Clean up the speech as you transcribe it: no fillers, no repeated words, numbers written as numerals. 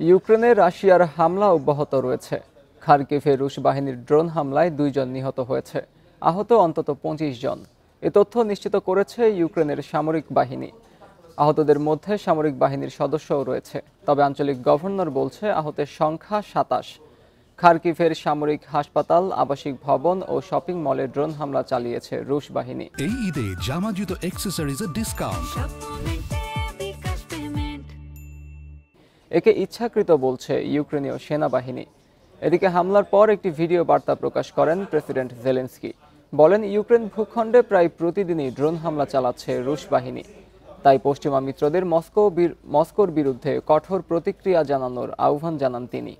ইউক্রেনে রাশিয়ার হামলা অব্যাহত রয়েছে। খার্কিভে রুশ বাহিনীর ড্রোন হামলায় 2 জন নিহত হয়েছে, আহত অন্তত 25 জন। এ তথ্য নিশ্চিত করেছে ইউক্রেনের সামরিক বাহিনী। আহতদের মধ্যে সামরিক বাহিনীর সদস্যও রয়েছে, তবে আঞ্চলিক গভর্নর বলছে আহতের সংখ্যা 27। খার্কিভের সামরিক হাসপাতাল, আবাসিক ভবন ও শপিং মলে ড্রোন হামলা চালিয়েছে রুশ বাহিনী। এই ঈদে জামা জুতো অ্যাক্সেসরিজের ডিসকাউন্ট। একে ইচ্ছাকৃত বলছে ইউক্রেনীয় সেনাবাহিনী। এদিকে হামলার পর একটি ভিডিও বার্তা প্রকাশ করেন প্রেসিডেন্ট জেলেনস্কি। বলেন, ইউক্রেন ভূখণ্ডে প্রায় প্রতিদিনই ড্রোন হামলা চালাচ্ছে রুশ বাহিনী। তাই পশ্চিমা মিত্রদের মস্কোর বিরুদ্ধে কঠোর প্রতিক্রিয়া জানানোর আহ্বান জানান তিনি।